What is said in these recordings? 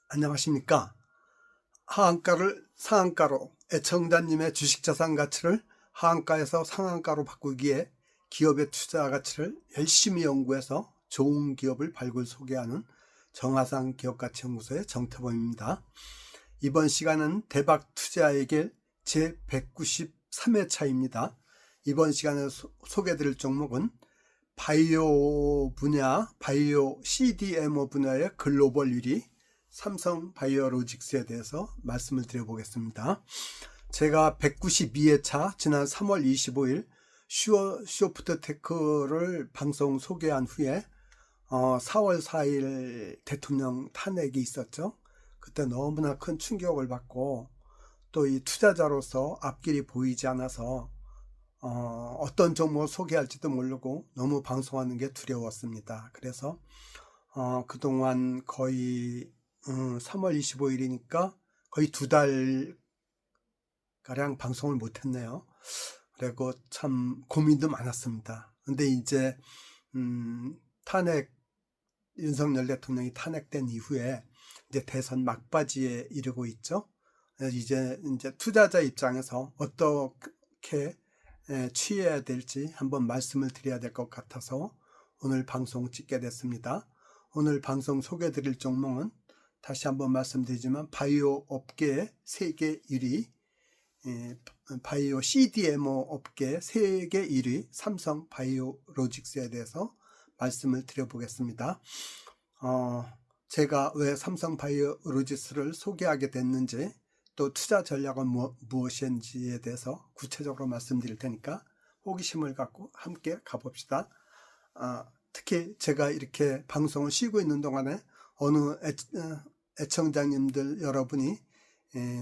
안녕하십니까. 하한가를 상한가로, 애청자님의 주식자산 가치를 하한가에서 상한가로 바꾸기 위해 기업의 투자 가치를 열심히 연구해서 좋은 기업을 발굴 소개하는 정하상 기업가치연구소의 정태범입니다. 이번 시간은 대박 투자의 길 제193회차입니다. 이번 시간에 소개해드릴 종목은 바이오 CDMO 분야의 글로벌 1위 삼성바이오로직스에 대해서 말씀을 드려보겠습니다. 제가 192회차 지난 3월 25일 쇼프트테크를 방송 소개한 후에 4월 4일 대통령 탄핵이 있었죠. 그때 너무나 큰 충격을 받고 또 이 투자자로서 앞길이 보이지 않아서 어떤 종목을 소개할지도 모르고 너무 방송하는 게 두려웠습니다. 그래서 그동안 거의 3월 25일이니까 거의 2달가량 방송을 못했네요. 그리고 참 고민도 많았습니다. 근데 이제 윤석열 대통령이 탄핵된 이후에 이제 대선 막바지에 이르고 있죠. 이제 투자자 입장에서 어떻게 취해야 될지 한번 말씀을 드려야 될 것 같아서 오늘 방송 찍게 됐습니다. 오늘 방송 소개해 드릴 종목은 다시 한번 말씀드리지만 바이오 업계의 세계 1위, 바이오 CDMO 업계 세계 1위 삼성바이오로직스에 대해서 말씀을 드려보겠습니다. 제가 왜 삼성바이오로직스를 소개하게 됐는지 또 투자 전략은 무엇인지에 대해서 구체적으로 말씀드릴 테니까 호기심을 갖고 함께 가봅시다. 특히 제가 이렇게 방송을 쉬고 있는 동안에 어느 애청자님들 여러분이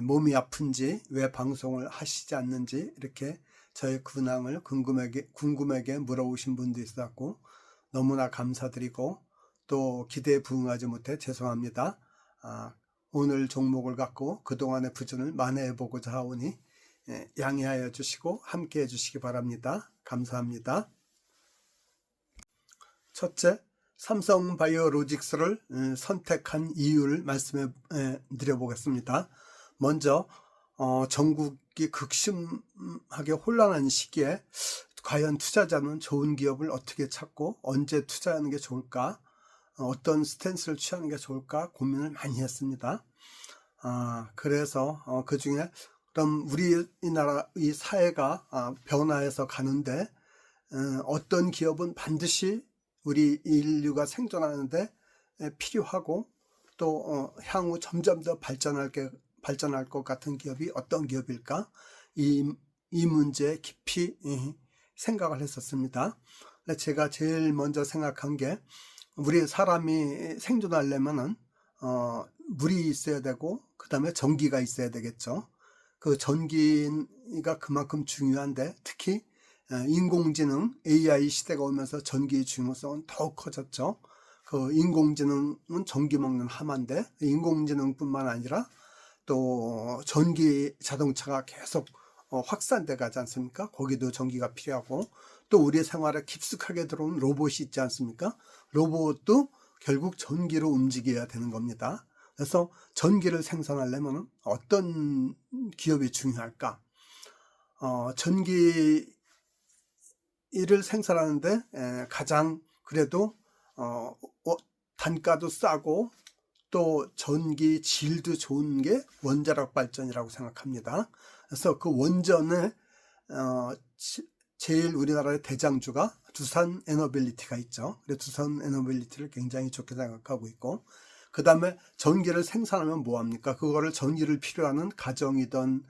몸이 아픈지 왜 방송을 하시지 않는지 이렇게 저의 근황을 궁금하게 물어보신 분도 있었고 너무나 감사드리고 또 기대에 부응하지 못해 죄송합니다. 오늘 종목을 갖고 그동안의 부진을 만회해보고자 하오니 양해하여 주시고 함께 해주시기 바랍니다. 감사합니다. 첫째, 삼성바이오로직스를 선택한 이유를 말씀해 드려보겠습니다. 먼저 전국이 극심하게 혼란한 시기에 과연 투자자는 좋은 기업을 어떻게 찾고 언제 투자하는 게 좋을까, 어떤 스탠스를 취하는 게 좋을까 고민을 많이 했습니다. 그래서 그 중에 그럼 우리나라 이 사회가 변화해서 가는데 어떤 기업은 반드시 우리 인류가 생존하는데 필요하고 또 향후 점점 더 발전할 것 같은 기업이 어떤 기업일까? 이 문제에 깊이 생각을 했었습니다. 제가 제일 먼저 생각한 게 우리 사람이 생존하려면은 물이 있어야 되고 그 다음에 전기가 있어야 되겠죠. 그 전기가 그만큼 중요한데 특히 인공지능 AI 시대가 오면서 전기의 중요성은 더욱 커졌죠. 그 인공지능은 전기 먹는 하마인데 인공지능뿐만 아니라 또 전기 자동차가 계속 확산돼 가지 않습니까? 거기도 전기가 필요하고 또 우리 생활에 깊숙하게 들어온 로봇이 있지 않습니까? 로봇도 결국 전기로 움직여야 되는 겁니다. 그래서 전기를 생산하려면 어떤 기업이 중요할까? 전기를 생산하는데 가장 그래도 단가도 싸고 또 전기 질도 좋은 게 원자력 발전이라고 생각합니다. 그래서 그 원전에 제일 우리나라의 대장주가 두산 에너빌리티가 있죠. 그래서 두산 에너빌리티를 굉장히 좋게 생각하고 있고 그 다음에 전기를 생산하면 뭐합니까? 그거를 전기를 필요하는 가정이든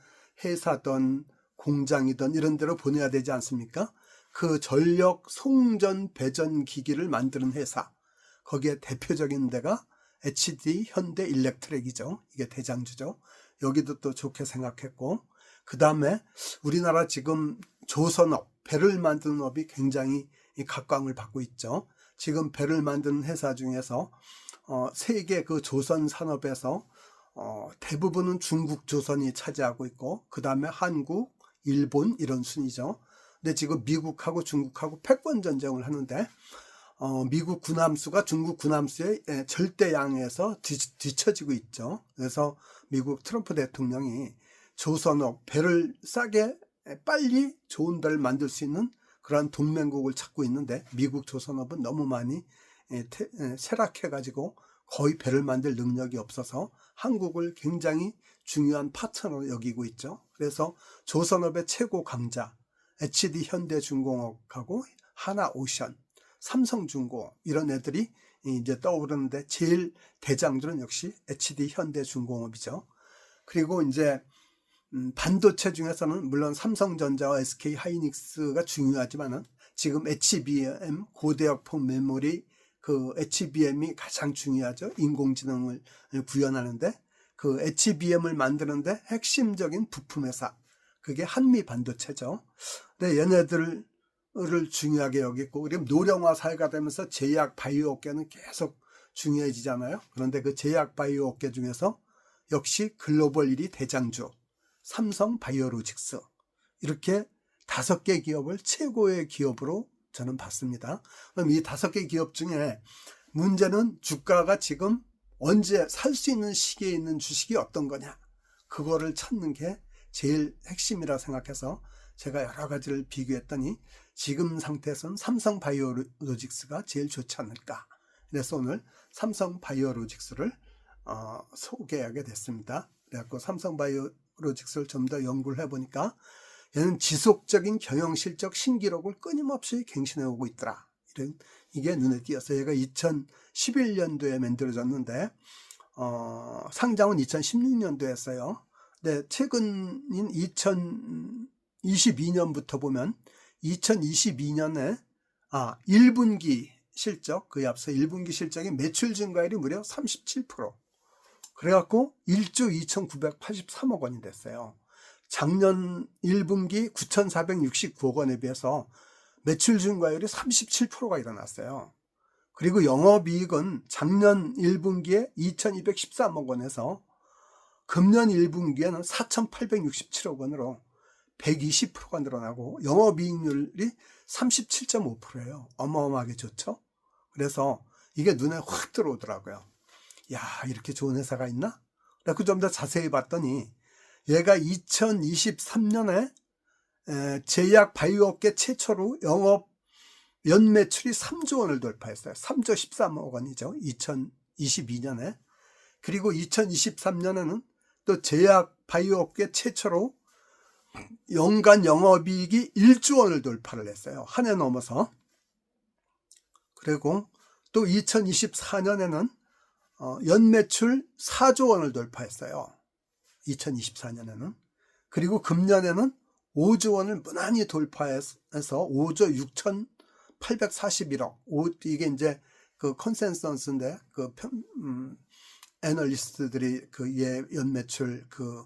회사든 공장이든 이런 데로 보내야 되지 않습니까? 그 전력 송전 배전 기기를 만드는 회사 거기에 대표적인 데가 HD 현대일렉트릭이죠. 이게 대장주죠. 여기도 또 좋게 생각했고 그 다음에 우리나라 지금 조선업 배를 만드는 업이 굉장히 각광을 받고 있죠. 지금 배를 만드는 회사 중에서 세계 그 조선 산업에서 대부분은 중국 조선이 차지하고 있고 그 다음에 한국, 일본 이런 순이죠. 근데 지금 미국하고 중국하고 패권 전쟁을 하는데 미국 군함수가 중국 군함수의 절대 양에서 뒤처지고 있죠. 그래서 미국 트럼프 대통령이 조선업 배를 싸게 빨리 좋은 배를 만들 수 있는 그런 동맹국을 찾고 있는데 미국 조선업은 너무 많이 쇠락해가지고 거의 배를 만들 능력이 없어서 한국을 굉장히 중요한 파트너로 여기고 있죠. 그래서 조선업의 최고 강자 HD 현대중공업하고 하나오션, 삼성중공 이런 애들이 이제 떠오르는데 제일 대장들은 역시 HD 현대중공업이죠. 그리고 이제 반도체 중에서는 물론 삼성전자와 SK 하이닉스가 중요하지만은 지금 HBM 고대역폭 메모리 그 HBM이 가장 중요하죠. 인공지능을 구현하는데 그 HBM을 만드는데 핵심적인 부품 회사 그게 한미반도체죠. 근데 얘네들을 중요하게 여기고 그리고 노령화 사회가 되면서 제약 바이오 업계는 계속 중요해지잖아요. 그런데 그 제약 바이오 업계 중에서 역시 글로벌 1위 대장주 삼성 바이오로직스 이렇게 5개 기업을 최고의 기업으로 저는 봤습니다. 그럼 이 5개 기업 중에 문제는 주가가 지금 언제 살 수 있는 시기에 있는 주식이 어떤 거냐 그거를 찾는 게 제일 핵심이라 생각해서 제가 여러 가지를 비교했더니 지금 상태에서는 삼성 바이오로직스가 제일 좋지 않을까. 그래서 오늘 삼성 바이오로직스를 소개하게 됐습니다. 그래갖고 삼성 바이오로직스를 좀 더 연구를 해보니까 얘는 지속적인 경영실적 신기록을 끊임없이 갱신해오고 있더라. 이게 눈에 띄었어요. 얘가 2011년도에 만들어졌는데 상장은 2016년도에 했어요. 근데 최근인 2022년부터 보면 2022년에 1분기 실적, 그에 앞서 1분기 실적이 매출 증가율이 무려 37%. 그래갖고 1조 2,983억 원이 됐어요. 작년 1분기 9,469억 원에 비해서 매출 증가율이 37%가 일어났어요. 그리고 영업이익은 작년 1분기에 2,213억 원에서 금년 1분기에는 4,867억 원으로 120%가 늘어나고 영업이익률이 37.5%예요. 어마어마하게 좋죠. 그래서 이게 눈에 확 들어오더라고요. 야, 이렇게 좋은 회사가 있나? 그래서 좀 더 자세히 봤더니 얘가 2023년에 제약 바이오업계 최초로 영업 연매출이 3조 원을 돌파했어요. 3조 13억 원이죠. 2022년에. 그리고 2023년에는 또 제약 바이오업계 최초로 연간 영업이익이 1조 원을 돌파를 했어요. 한 해 넘어서. 그리고 또 2024년에는 연매출 4조 원을 돌파했어요. 2024년에는. 그리고 금년에는 5조 원을 무난히 돌파해서 5조 6,841억. 이게 이제 그 컨센서스인데 그 애널리스트들이 그 연매출 그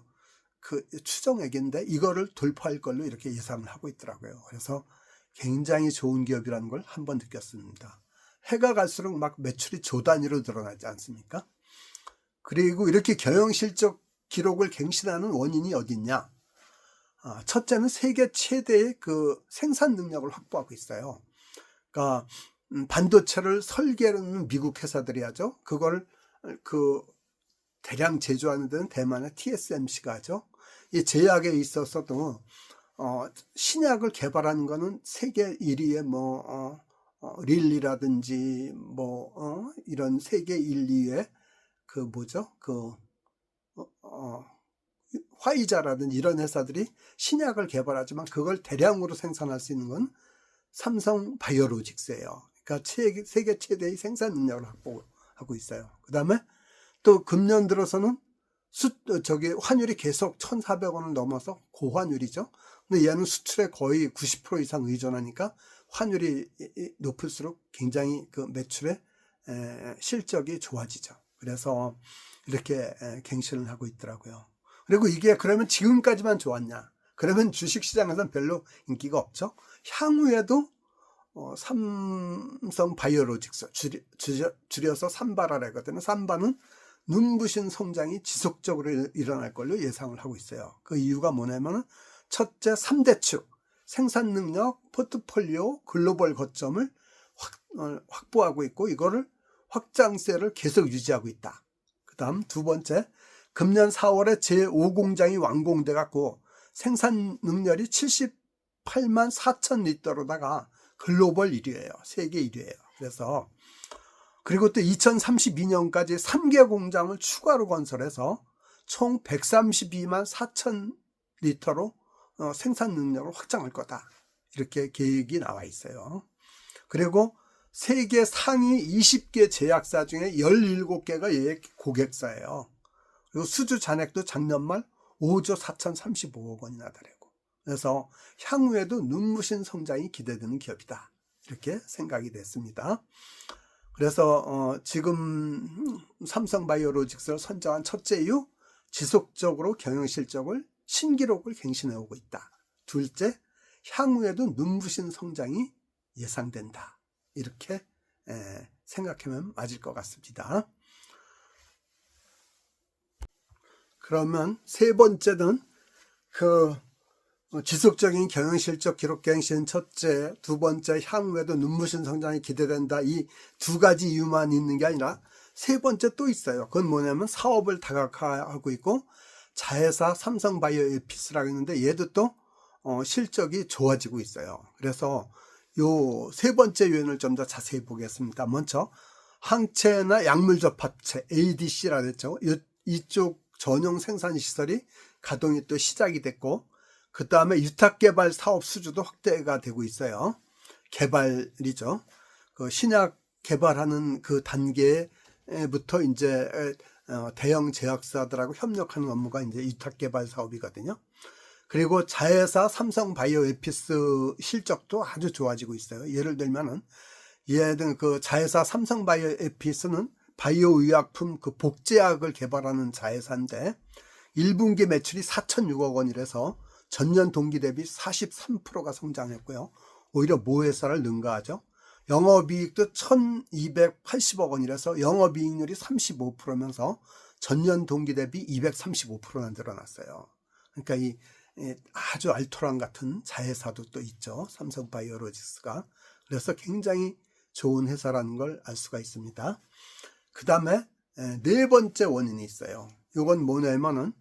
추정액인데 이거를 돌파할 걸로 이렇게 예상을 하고 있더라고요. 그래서 굉장히 좋은 기업이라는 걸 한번 느꼈습니다. 해가 갈수록 막 매출이 조 단위로 늘어나지 않습니까? 그리고 이렇게 경영실적 기록을 갱신하는 원인이 어딨냐? 첫째는 세계 최대의 그 생산 능력을 확보하고 있어요. 그러니까 반도체를 설계하는 미국 회사들이 하죠. 그걸 그 대량 제조하는 데는 대만의 TSMC가 하죠. 이 제약에 있어서도 신약을 개발하는 거는 세계 1위의 릴리라든지 이런 세계 1, 2의 그 뭐죠? 화이자라든지 이런 회사들이 신약을 개발하지만 그걸 대량으로 생산할 수 있는 건 삼성 바이오로직스예요. 그러니까 세계 최대의 생산 능력을 확보하고 있어요. 그 다음에 또 금년 들어서는 환율이 계속 1,400원을 넘어서 고환율이죠. 근데 얘는 수출에 거의 90% 이상 의존하니까 환율이 높을수록 굉장히 그 매출의 실적이 좋아지죠. 그래서 이렇게 갱신을 하고 있더라고요. 그리고 이게 그러면 지금까지만 좋았냐? 그러면 주식시장에서는 별로 인기가 없죠. 향후에도 삼성 바이오로직스 줄여서 삼바라 하거든요. 삼바는 눈부신 성장이 지속적으로 일어날 걸로 예상을 하고 있어요. 그 이유가 뭐냐면 첫째 3대축 생산 능력, 포트폴리오, 글로벌 거점을 확보하고 있고 이거를 확장세를 계속 유지하고 있다. 그 다음 두 번째, 금년 4월에 제5공장이 완공돼 갖고 생산 능률이 78만 4천 리터로다가 글로벌 1위예요. 세계 1위예요. 그래서 그리고 또 2032년까지 3개 공장을 추가로 건설해서 총 132만 4천 리터로 생산 능력을 확장할 거다. 이렇게 계획이 나와 있어요. 그리고 세계 상위 20개 제약사 중에 17개가 얘 고객사예요. 그리고 수주 잔액도 작년 말 5조 4,035억 원이나 달하고. 그래서 향후에도 눈부신 성장이 기대되는 기업이다. 이렇게 생각이 됐습니다. 그래서 지금 삼성바이오로직스를 선정한 첫째 이유, 지속적으로 경영실적을 신기록을 갱신해 오고 있다. 둘째, 향후에도 눈부신 성장이 예상된다. 이렇게 생각하면 맞을 것 같습니다. 그러면 세 번째는 지속적인 경영실적 기록 갱신 첫째, 두 번째 향후에도 눈부신 성장이 기대된다. 이 두 가지 이유만 있는 게 아니라 세 번째 또 있어요. 그건 뭐냐면 사업을 다각화하고 있고 자회사 삼성바이오에피스라고 있는데 얘도 또 실적이 좋아지고 있어요. 그래서 요 세 번째 요인을 좀 더 자세히 보겠습니다. 먼저 항체나 약물접합체 ADC라고 했죠. 이쪽 전용 생산 시설이 가동이 또 시작이 됐고 그 다음에 유탁개발 사업 수주도 확대가 되고 있어요. 개발이죠. 그 신약 개발하는 그 단계부터 이제 대형 제약사들하고 협력하는 업무가 이제 유탁개발 사업이거든요. 그리고 자회사 삼성바이오에피스 실적도 아주 좋아지고 있어요. 예를 들면은 얘는 그 자회사 삼성바이오에피스는 바이오 의약품 그 복제약을 개발하는 자회사인데 1분기 매출이 4,006억 원이라서 전년 동기 대비 43%가 성장했고요. 오히려 모회사를 능가하죠. 영업이익도 1,280억 원이라서 영업이익률이 35%면서 전년 동기 대비 235%나 늘어났어요. 그러니까 이 아주 알토란 같은 자회사도 또 있죠. 삼성바이오로직스가. 그래서 굉장히 좋은 회사라는 걸 알 수가 있습니다. 그 다음에 네 번째 원인이 있어요. 이건 뭐냐면은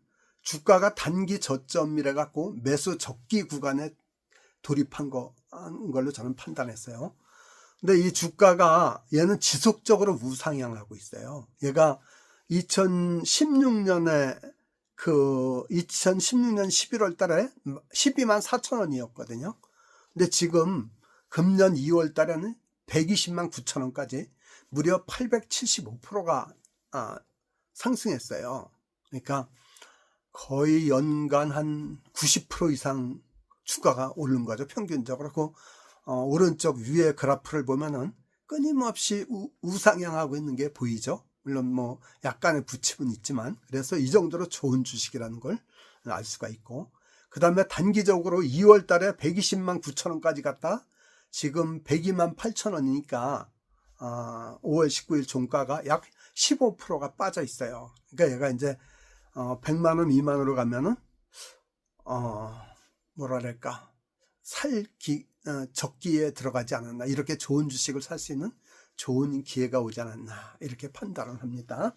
주가가 단기 저점이라 갖고 매수 적기 구간에 돌입한 걸로 저는 판단했어요. 근데 이 주가가 얘는 지속적으로 우상향하고 있어요. 얘가 2016년에 2016년 11월 달에 12만 4천 원이었거든요. 근데 지금 금년 2월 달에는 120만 9천 원까지 무려 875%가 상승했어요. 그러니까 거의 연간 한 90% 이상 주가가 오른 거죠. 평균적으로. 그 오른쪽 위에 그래프를 보면은 끊임없이 우상향하고 있는 게 보이죠. 물론 뭐 약간의 부침은 있지만 그래서 이 정도로 좋은 주식이라는 걸 알 수가 있고 그 다음에 단기적으로 2월 달에 120만 9천 원까지 갔다 지금 102만 8천 원이니까 5월 19일 종가가 약 15%가 빠져 있어요. 그러니까 얘가 이제 100만 원 미만으로 가면은 뭐랄까 적기에 들어가지 않았나, 이렇게 좋은 주식을 살 수 있는 좋은 기회가 오지 않았나, 이렇게 판단을 합니다.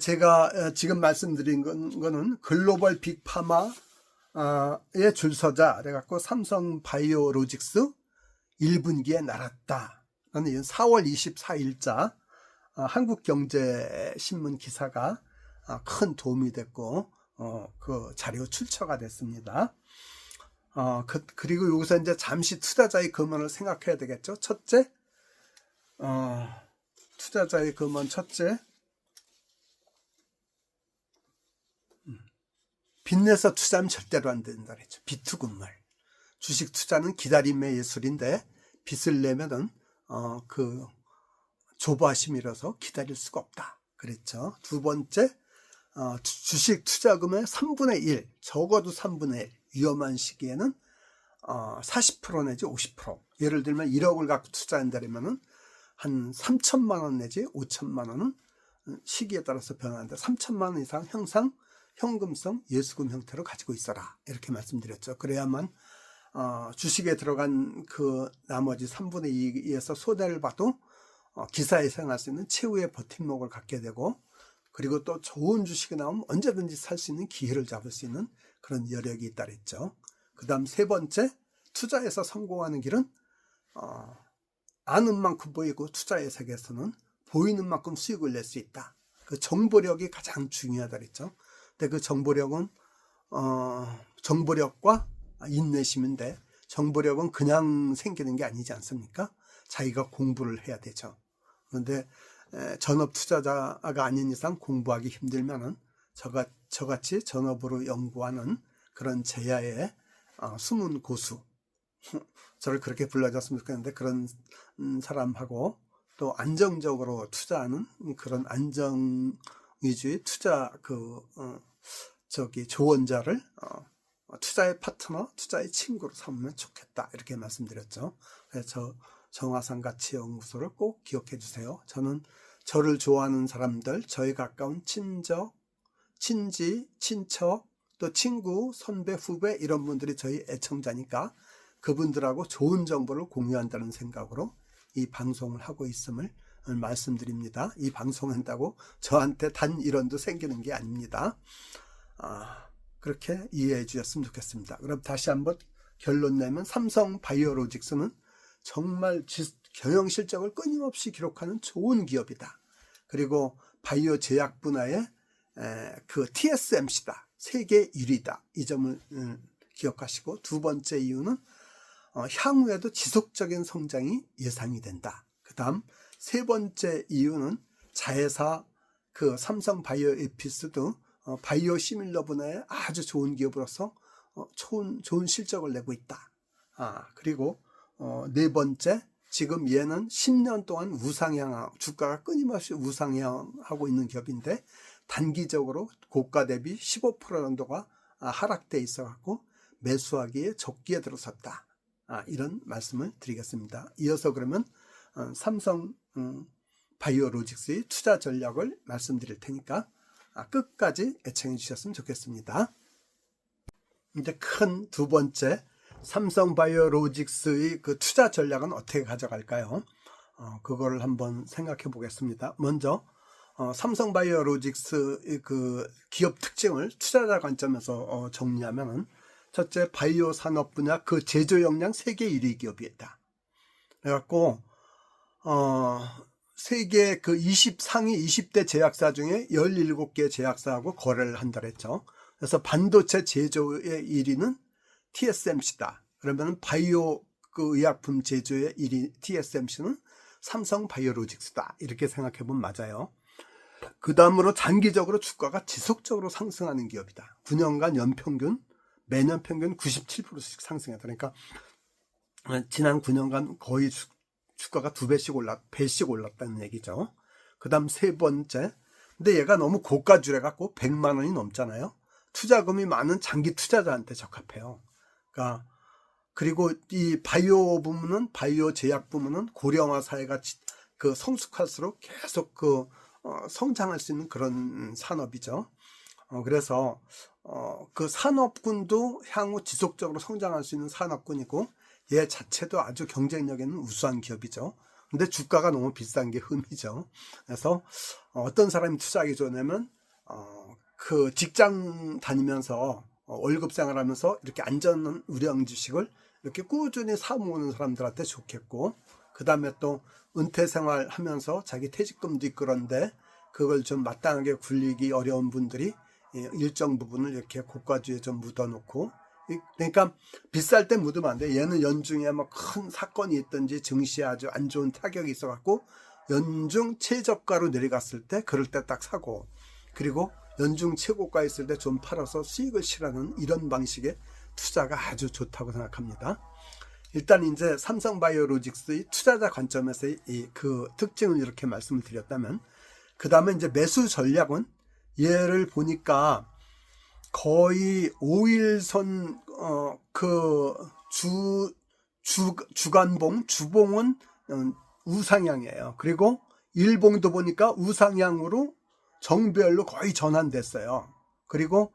제가 지금 말씀드린 거는 글로벌 빅파마의 줄서자 그래갖고 삼성바이오로직스 1분기에 날았다 라는 4월 24일자 한국경제신문 기사가 큰 도움이 됐고 그 자료 출처가 됐습니다. 그리고 여기서 이제 잠시 투자자의 금원을 생각해야 되겠죠. 첫째, 투자자의 금원 첫째, 빚내서 투자하면 절대로 안 된다 그랬죠. 비투금물. 주식 투자는 기다림의 예술인데 빚을 내면은 그 조바심이라서 기다릴 수가 없다 그랬죠. 두 번째, 주식 투자금의 3분의 1, 적어도 3분의 1, 위험한 시기에는 40% 내지 50%. 예를 들면 1억을 갖고 투자한다면은 한 3천만 원 내지 5천만 원은 시기에 따라서 변하는데 3천만 원 이상 현금성 예수금 형태로 가지고 있어라, 이렇게 말씀드렸죠. 그래야만 주식에 들어간 그 나머지 3분의 2에서 손해를 봐도 기사에 생각할 수 있는 최후의 버팀목을 갖게 되고, 그리고 또 좋은 주식이 나오면 언제든지 살 수 있는 기회를 잡을 수 있는 그런 여력이 있다 그랬죠. 그 다음 세 번째, 투자에서 성공하는 길은 아는 만큼 보이고, 투자의 세계에서는 보이는 만큼 수익을 낼 수 있다. 그 정보력이 가장 중요하다 그랬죠. 근데 그 정보력은 정보력과 인내심인데, 정보력은 그냥 생기는 게 아니지 않습니까? 자기가 공부를 해야 되죠. 그런데 전업 투자자가 아닌 이상 공부하기 힘들면은 저같이 전업으로 연구하는 그런 제야의 숨은 고수, 저를 그렇게 불러줬으면 좋겠는데, 그런 사람하고 또 안정적으로 투자하는 그런 안정 위주의 투자 조언자를 투자의 파트너, 투자의 친구로 삼으면 좋겠다, 이렇게 말씀드렸죠. 그래서 정화산 가치연구소를 꼭 기억해 주세요. 저는 저를 좋아하는 사람들, 저희 가까운 친지, 친척, 또 친구, 선배, 후배, 이런 분들이 저희 애청자니까 그분들하고 좋은 정보를 공유한다는 생각으로 이 방송을 하고 있음을 말씀드립니다. 이 방송을 한다고 저한테 단 1원도 생기는 게 아닙니다. 그렇게 이해해 주셨으면 좋겠습니다. 그럼 다시 한번 결론 내면, 삼성바이오로직스는 정말 경영 실적을 끊임없이 기록하는 좋은 기업이다. 그리고 바이오 제약 분야의 그 TSMC다. 세계 1위다. 이 점을 기억하시고, 두 번째 이유는 향후에도 지속적인 성장이 예상이 된다. 그 다음 세 번째 이유는 자회사 그 삼성바이오에피스도 바이오 시밀러 분야에 아주 좋은 기업으로서 좋은 실적을 내고 있다. 그리고 네 번째, 지금 얘는 10년 동안 주가가 끊임없이 우상향하고 있는 기업인데, 단기적으로 고가 대비 15% 정도가 하락돼 있어 갖고 매수하기에 적기에 들어섰다. 이런 말씀을 드리겠습니다. 이어서 그러면 삼성 바이오로직스의 투자 전략을 말씀드릴 테니까 끝까지 애청해 주셨으면 좋겠습니다. 이제 큰 두 번째, 삼성 바이오로직스의 그 투자 전략은 어떻게 가져갈까요? 그거를 한번 생각해 보겠습니다. 먼저 삼성 바이오로직스의 그 기업 특징을 투자자 관점에서 정리하면은, 첫째, 바이오 산업 분야 그 제조 역량 세계 1위 기업이었다. 그래갖고 세계 그 상위 20대 제약사 중에 17개 제약사하고 거래를 한다 그랬죠. 그래서 반도체 제조의 1위는 TSMC다. 그러면 바이오 그 의약품 제조의 1위 TSMC는 삼성 바이오로직스다. 이렇게 생각해 보면 맞아요. 그 다음으로 장기적으로 주가가 지속적으로 상승하는 기업이다. 9년간 매년 평균 97%씩 상승했다. 그러니까 지난 9년간 거의 주가가 배씩 올랐다는 얘기죠. 그 다음 세 번째, 근데 얘가 너무 고가주래 갖고 100만 원이 넘잖아요. 투자금이 많은 장기 투자자한테 적합해요. 그러니까 그리고 이 바이오 제약 부문은 고령화 사회가 그 성숙할수록 계속 성장할 수 있는 그런 산업이죠. 그래서 그 산업군도 향후 지속적으로 성장할 수 있는 산업군이고, 얘 자체도 아주 경쟁력에는 우수한 기업이죠. 근데 주가가 너무 비싼 게 흠이죠. 그래서 어떤 사람이 투자하기 좋냐면 그 직장 다니면서 월급 생활하면서 이렇게 안전 우량 주식을 이렇게 꾸준히 사모으는 사람들한테 좋겠고, 그 다음에 또 은퇴 생활하면서 자기 퇴직금도 있고, 그런데 그걸 좀 마땅하게 굴리기 어려운 분들이 일정 부분을 이렇게 고가주에 좀 묻어놓고, 그러니까 비쌀 때 묻으면 안 돼. 얘는 연중에 뭐 큰 사건이 있든지 증시에 아주 안 좋은 타격이 있어갖고 연중 최저가로 내려갔을 때 그럴 때 딱 사고, 그리고 연중 최고가 있을 때 좀 팔아서 수익을 실하는 이런 방식의 투자가 아주 좋다고 생각합니다. 일단 이제 삼성바이오로직스의 투자자 관점에서의 그 특징을 이렇게 말씀을 드렸다면, 그 다음에 이제 매수 전략은 얘를 보니까 거의 5일선 주봉은 우상향이에요. 그리고 일봉도 보니까 우상향으로 정배열로 거의 전환됐어요. 그리고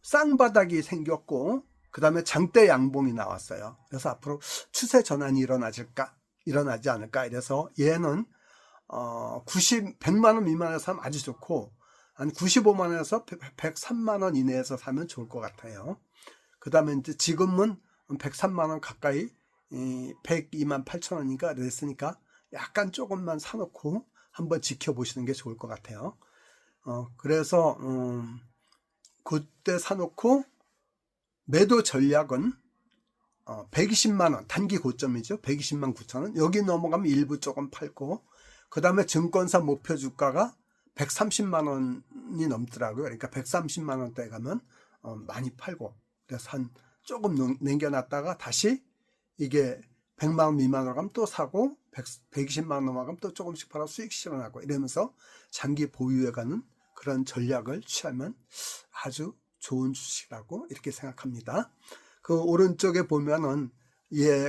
쌍바닥이 생겼고, 그 다음에 장대 양봉이 나왔어요. 그래서 앞으로 추세 전환이 일어나지 않을까. 이래서 얘는 100만 원 미만에서 사면 아주 좋고, 한 95만 원에서 103만 원 이내에서 사면 좋을 것 같아요. 그 다음에 이제 지금은 103만 원 가까이 102만 8천 원인가 그랬으니까 약간 조금만 사놓고 한번 지켜보시는 게 좋을 것 같아요. 그래서 그때 사놓고 매도 전략은 120만 원 단기 고점이죠. 120만 9천 원. 여기 넘어가면 일부 조금 팔고, 그 다음에 증권사 목표 주가가 130만 원이 넘더라고요. 그러니까 130만 원대에 가면 많이 팔고, 그래서 한 조금 남겨놨다가 다시 이게 100만 원 미만으로 가면 또 사고, 120만 원 넘어가면 또 조금씩 팔아 수익 실현하고, 이러면서 장기 보유해 가는 그런 전략을 취하면 아주 좋은 주식이라고 이렇게 생각합니다. 그 오른쪽에 보면은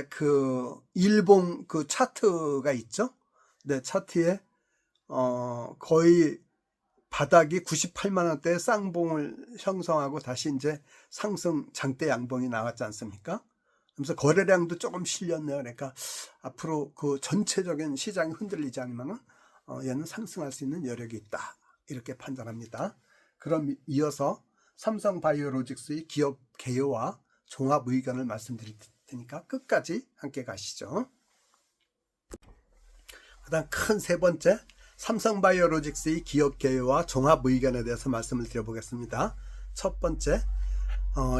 그 일봉 그 차트가 있죠. 네, 차트에 거의 바닥이 98만 원대의 쌍봉을 형성하고 다시 이제 상승 장대 양봉이 나왔지 않습니까? 그래서 거래량도 조금 실렸네요. 그러니까 앞으로 그 전체적인 시장이 흔들리지 않으면은 얘는 상승할 수 있는 여력이 있다, 이렇게 판단합니다. 그럼 이어서 삼성바이오로직스의 기업 개요와 종합 의견을 말씀드릴 테니까 끝까지 함께 가시죠. 그다음 큰 세 번째, 삼성바이오로직스의 기업 개요와 종합 의견에 대해서 말씀을 드려보겠습니다. 첫 번째,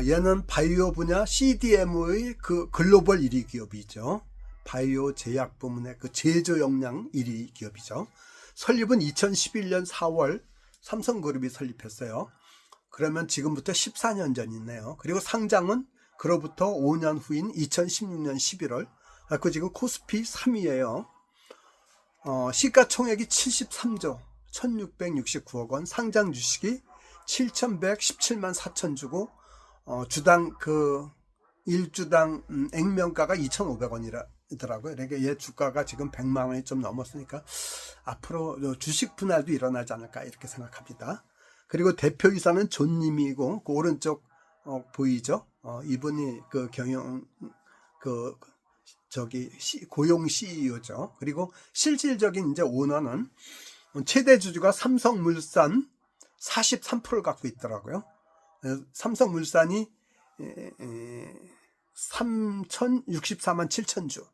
얘는 바이오 분야 CDMO의 그 글로벌 1위 기업이죠. 바이오 제약 부문의 그 제조 역량 1위 기업이죠. 설립은 2011년 4월 삼성그룹이 설립했어요. 그러면 지금부터 14년 전이네요. 그리고 상장은 그로부터 5년 후인 2016년 11월. 그 지금 코스피 3위예요. 시가총액이 73조 1669억 원, 상장 주식이 7117만 4천 주고, 주당 그 1주당 액면가가 2,500원이더라고요. 그러니까 얘 주가가 지금 100만 원이 좀 넘었으니까 앞으로 주식 분할도 일어나지 않을까, 이렇게 생각합니다. 그리고 대표이사는 존님이고, 그 오른쪽 보이죠? 이분이 그 고용 CEO죠. 그리고 실질적인 이제 오너는 최대 주주가 삼성물산 43%를 갖고 있더라고요. 삼성물산이 3,064만 7천 주,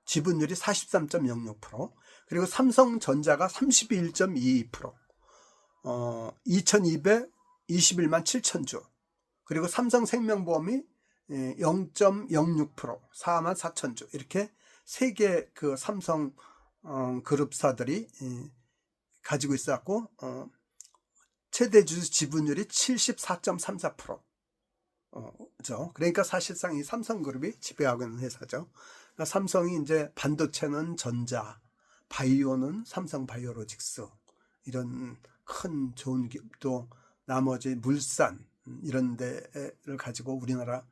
지분율이 43.06%, 그리고 삼성전자가 31.22%, 2,221만 7천 주, 그리고 삼성생명보험이 0.06%, 4만 4천 주, 이렇게 세 개 그 삼성 그룹사들이 가지고 있었고, 최대 주주 지분율이 74.34%. 그러니까 사실상 이 삼성그룹이 지배하고 있는 회사죠. 그러니까 삼성이 이제 반도체는 전자, 바이오는 삼성바이오로직스, 이런 큰 좋은 기업도 나머지 물산, 이런 데를 가지고 우리나라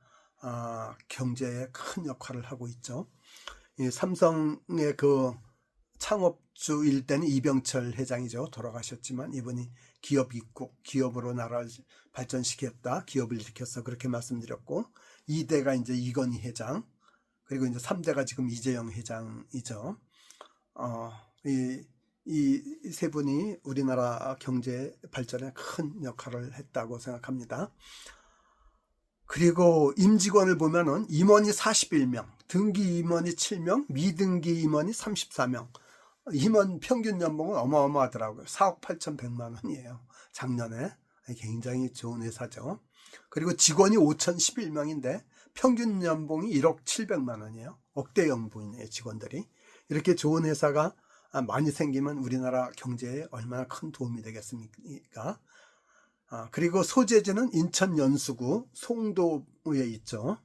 경제에 큰 역할을 하고 있죠. 이 삼성의 그 창업주일 때는 이병철 회장이죠. 돌아가셨지만 이분이 기업 입국, 기업으로 나라를 발전시켰다, 기업을 일으켰어, 그렇게 말씀드렸고, 2대가 이제 이건희 회장, 그리고 이제 3대가 지금 이재용 회장이죠. 이 세 분이 우리나라 경제 발전에 큰 역할을 했다고 생각합니다. 그리고 임직원을 보면은 임원이 41명, 등기 임원이 7명, 미등기 임원이 34명. 임원 평균 연봉은 어마어마하더라고요. 4억 8,100만 원이에요. 작년에. 굉장히 좋은 회사죠. 그리고 직원이 5,011명인데 평균 연봉이 1억 700만 원이에요. 억대 연봉이네요, 직원들이. 이렇게 좋은 회사가 많이 생기면 우리나라 경제에 얼마나 큰 도움이 되겠습니까? 그리고 소재지는 인천 연수구 송도에 있죠.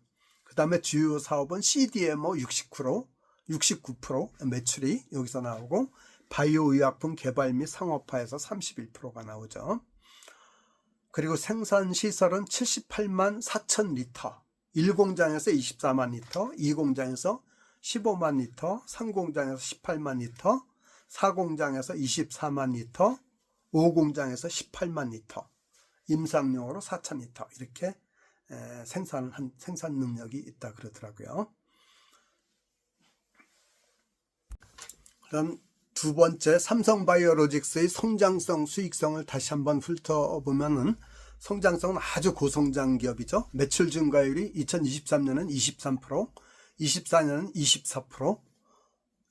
그 다음에 주요 사업은 CDMO 69% 매출이 여기서 나오고, 바이오 의약품 개발 및 상업화에서 31%가 나오죠. 그리고 생산 시설은 78만 4천 리터, 1공장에서 24만 리터, 2공장에서 15만 리터, 3공장에서 18만 리터, 4공장에서 24만 리터, 5공장에서 18만 리터, 임상용으로 4천 리터, 이렇게 생산 능력이 있다 그러더라고요. 그럼 두 번째, 삼성바이오로직스의 성장성, 수익성을 다시 한번 훑어보면은 성장성은 아주 고성장 기업이죠. 매출 증가율이 2023년은 23%, 24년은 24%,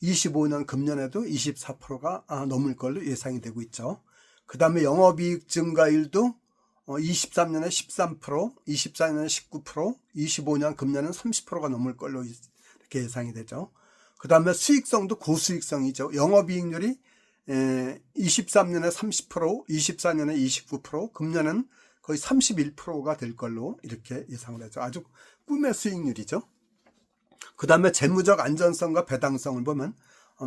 25년 금년에도 24%가 넘을 걸로 예상이 되고 있죠. 그 다음에 영업이익 증가율도 23년에 13%, 24년에 19%, 25년 금년은 30%가 넘을 걸로 이렇게 예상이 되죠. 그 다음에 수익성도 고수익성이죠. 영업이익률이 23년에 30%, 24년에 29%, 금년은 거의 31%가 될 걸로 이렇게 예상을 하죠. 아주 꿈의 수익률이죠. 그 다음에 재무적 안전성과 배당성을 보면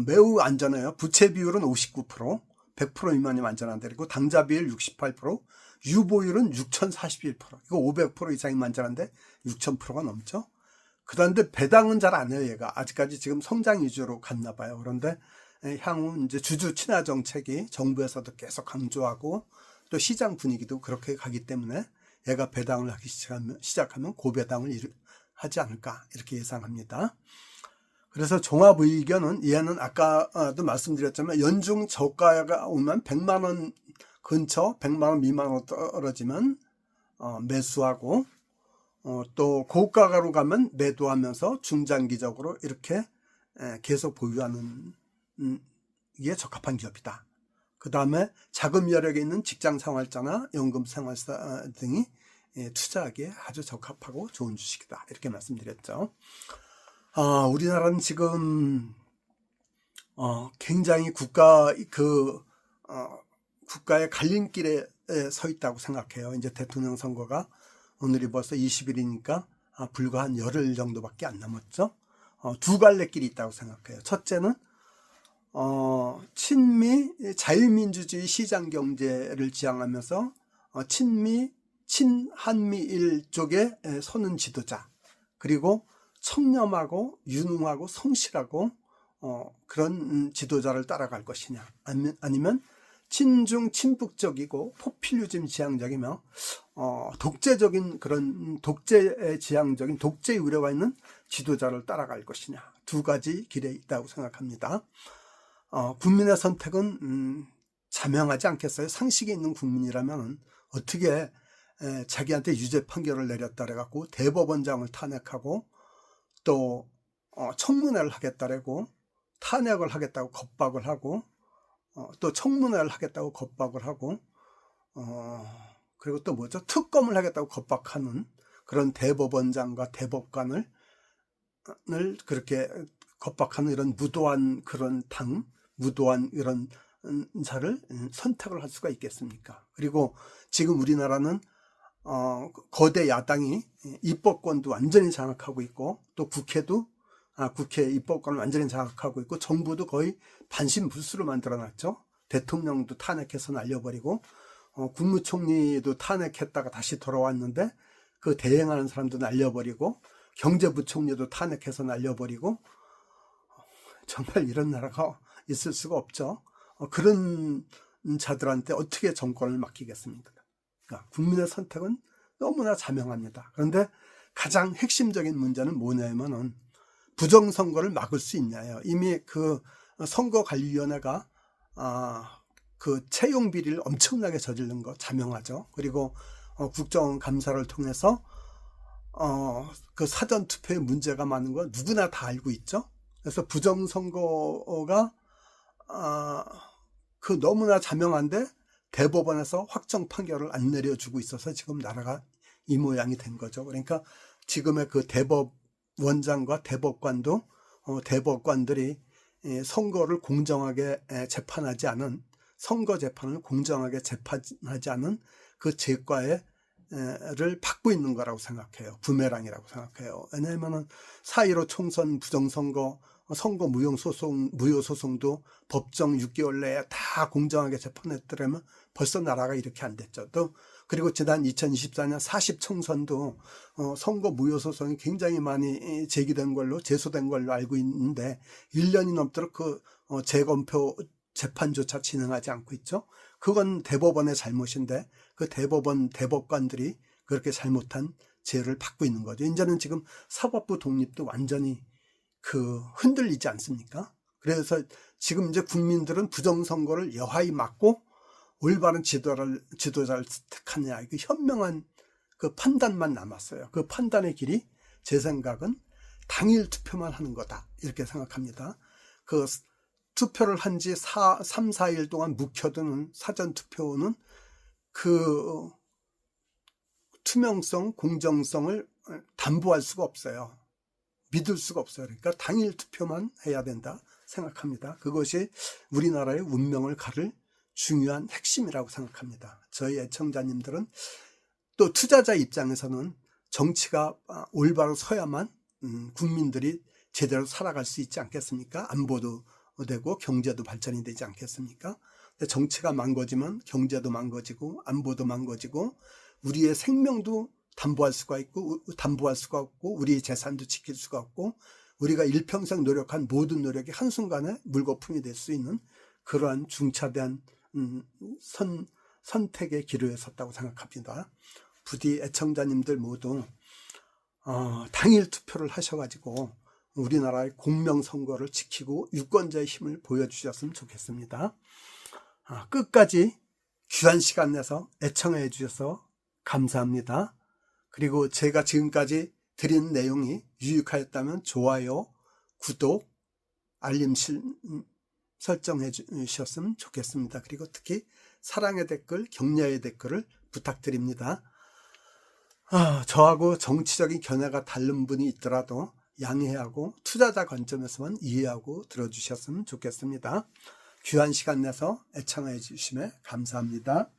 매우 안전해요. 부채 비율은 59%, 100% 미만이면 안전한데, 그리고 당좌 비율 68%, 유보율은 6041%, 이거 500% 이상이면 안전한데 6000%가 넘죠. 그런데 배당은 잘 안 해요. 얘가 아직까지 지금 성장 위주로 갔나 봐요. 그런데 향후 이제 주주 친화 정책이 정부에서도 계속 강조하고 또 시장 분위기도 그렇게 가기 때문에 얘가 배당을 하기 시작하면 고배당을 하지 않을까 이렇게 예상합니다. 그래서 종합의견은 얘는 아까도 말씀드렸지만 연중 저가가 오면 100만 원 근처, 100만 원 미만으로 떨어지면 매수하고, 또 고가로 가면 매도하면서 중장기적으로 이렇게 계속 보유하는 게 적합한 기업이다. 그 다음에 자금 여력에 있는 직장 생활자나 연금 생활자 등이 투자하기에 아주 적합하고 좋은 주식이다. 이렇게 말씀드렸죠. 우리나라는 지금 굉장히 국가의 갈림길에 서 있다고 생각해요. 이제 대통령 선거가 오늘이 벌써 20일이니까 불과 한 열흘 정도밖에 안 남았죠. 두 갈래 길이 있다고 생각해요. 첫째는 친미 자유민주주의 시장경제를 지향하면서 친한미일 쪽에 서는 지도자, 그리고 청렴하고 유능하고 성실하고 그런 지도자를 따라갈 것이냐, 아니면 친중 친북적이고 포퓰리즘 지향적이며 독재적인 그런 독재 지향적인 독재 우려가 있는 지도자를 따라갈 것이냐, 두 가지 길에 있다고 생각합니다. 국민의 선택은 자명하지 않겠어요? 상식이 있는 국민이라면 어떻게 자기한테 유죄 판결을 내렸다 그래갖고 대법원장을 탄핵하고 또 청문회를 하겠다라고 탄핵을 하겠다고 겁박을 하고 또 청문회를 하겠다고 겁박을 하고 그리고 또 뭐죠? 특검을 하겠다고 겁박하는 그런 대법원장과 대법관을 그렇게 겁박하는 이런 무도한 그런 무도한 이런 자를 선택을 할 수가 있겠습니까? 그리고 지금 우리나라는 거대 야당이 입법권도 완전히 장악하고 있고, 또 국회 입법권을 완전히 장악하고 있고, 정부도 거의 반신불수로 만들어놨죠. 대통령도 탄핵해서 날려버리고, 국무총리도 탄핵했다가 다시 돌아왔는데 그 대행하는 사람도 날려버리고, 경제부총리도 탄핵해서 날려버리고, 정말 이런 나라가 있을 수가 없죠. 그런 자들한테 어떻게 정권을 맡기겠습니까? 그러니까 국민의 선택은 너무나 자명합니다. 그런데 가장 핵심적인 문제는 뭐냐면은 부정선거를 막을 수 있냐예요. 이미 그 선거관리위원회가 그 채용 비리를 엄청나게 저지른 거 자명하죠. 그리고 국정감사를 통해서 그 사전투표에 문제가 많은 거 누구나 다 알고 있죠. 그래서 부정선거가 그 너무나 자명한데 대법원에서 확정 판결을 안 내려주고 있어서 지금 나라가 이 모양이 된 거죠. 그러니까 지금의 그 대법원장과 대법관도 대법관들이 선거를 공정하게 재판하지 않은, 선거 재판을 공정하게 재판하지 않은 그 제과를 받고 있는 거라고 생각해요. 부메랑이라고 생각해요. 왜냐하면 4.15 총선 부정선거, 선거 무효소송도 법정 6개월 내에 다 공정하게 재판했더라면 벌써 나라가 이렇게 안 됐죠. 또 그리고 지난 2024년 40총선도 선거 무효소송이 굉장히 많이 제기된 걸로, 제소된 걸로 알고 있는데 1년이 넘도록 그 재검표 재판조차 진행하지 않고 있죠. 그건 대법원의 잘못인데 그 대법관들이 그렇게 잘못한 제어를 받고 있는 거죠. 이제는 지금 사법부 독립도 완전히 흔들리지 않습니까? 그래서 지금 이제 국민들은 부정선거를 여하히 막고 올바른 지도자를 택하느냐, 그 현명한 그 판단만 남았어요. 그 판단의 길이 제 생각은 당일 투표만 하는 거다, 이렇게 생각합니다. 그 투표를 한 지 3, 4일 동안 묵혀두는 사전투표는 그 투명성, 공정성을 담보할 수가 없어요. 믿을 수가 없어요. 그러니까 당일 투표만 해야 된다 생각합니다. 그것이 우리나라의 운명을 가를 중요한 핵심이라고 생각합니다. 저희 애청자님들은, 또 투자자 입장에서는 정치가 올바로 서야만 국민들이 제대로 살아갈 수 있지 않겠습니까? 안보도 되고 경제도 발전이 되지 않겠습니까? 근데 정치가 망가지면 경제도 망가지고 안보도 망가지고 우리의 생명도 담보할 수가 없고 우리의 재산도 지킬 수가 없고 우리가 일평생 노력한 모든 노력이 한순간에 물거품이 될 수 있는 그러한 중차대한 선택의 기로에 섰다고 생각합니다. 부디 애청자님들 모두 당일 투표를 하셔가지고 우리나라의 공명선거를 지키고 유권자의 힘을 보여주셨으면 좋겠습니다. 끝까지 귀한 시간 내서 애청해 주셔서 감사합니다. 그리고 제가 지금까지 드린 내용이 유익하였다면 좋아요, 구독, 알림 설정해 주셨으면 좋겠습니다. 그리고 특히 사랑의 댓글, 격려의 댓글을 부탁드립니다. 저하고 정치적인 견해가 다른 분이 있더라도 양해하고 투자자 관점에서만 이해하고 들어주셨으면 좋겠습니다. 귀한 시간 내서 애청해 주시면 감사합니다.